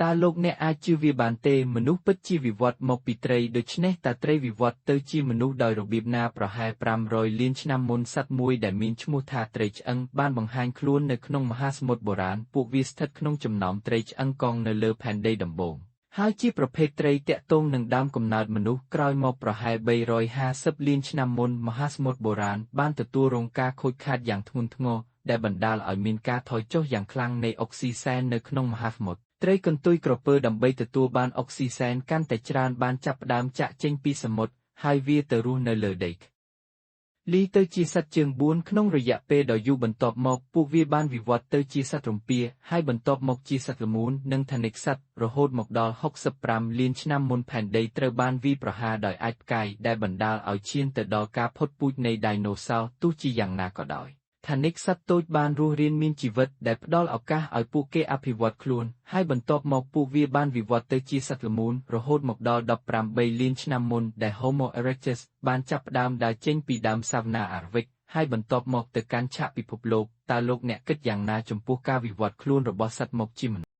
តាលោកអ្នកអាចជឿវាបានទេមនុស្សពិតជាវិវត្តមកពីត្រីដូច្នេះតើត្រីវិវត្តទៅជាមនុស្សដោយរបៀបណាប្រហែល500លានឆ្នាំមុនសត្វមួយដែលមានឈ្មោះថាត្រីឆ្អឹងបានបង្ហាញខ្លួននៅក្នុងមហាសមុទ្របុរាណពួកវាស្ថិតក្នុងចំណោមត្រីឆ្អឹងកងនៅលើផែនដីដំបូងហើយជាប្រភេទត្រីតាក់ទងនឹងដើមកំណើតមនុស្សក្រោយមកប្រហែល350លានឆ្នាំមុនមហាសមុទ្របុរាណបានទទួលរងការខូចខាតយ៉ាងធ្ងន់ធ្ងរដែលបណ្ដាលឲ្យមានការថយចុះយ៉ាងខ្លាំងនៃអុកស៊ីសែននៅក្នុងមហាសមុទ្រត្រីកន្ទុយក្រពើដើម្បីទទួលបានអុកស៊ីសែនកាន់តែច្រើនបានចាប់ផ្ដើមចាក់ចេញពីសមុទ្រហើយវាទៅរស់នៅលើដីលីទៅជាសត្វជើង4ក្នុងរយៈពេលដ៏យូរបន្ទាប់មកពួកវាបានវិវត្តទៅជាសត្វរំពាហើយបន្ទាប់មកជាសត្វល្មូននិងថនិកសត្វរហូតមកដល់65លានឆ្នាំមុនផែនដីត្រូវបានវាយប្រហារដោយអាចផ្កាយដែលបណ្ដាលឲ្យឈានទៅដល់ការផុតពូជនៃដាយណូស័រទោះជាយ៉ាងណាក៏ដោយថនិកសត្វតូចបានរស់រានមានជីវិតដែលផ្ដល់ឱកាសឲ្យពួកគេអភិវឌ្ឍខ្លួនហើយបន្ទាប់មកពួកវាបានវិវត្តទៅជាសត្វល្មូនរហូតមកដល់18លានឆ្នាំមុនដែល Homo erectus បានចាប់ផ្ដើមដើរចេញពីដើម Savannah Arctic ហើយបន្ទាប់មកទៅកាន់ឆាកពិភពលោកតើលោកអ្នកគិតយ៉ាងណាចំពោះការវិវត្តខ្លួនរបស់សត្វមកជាមនុស្ស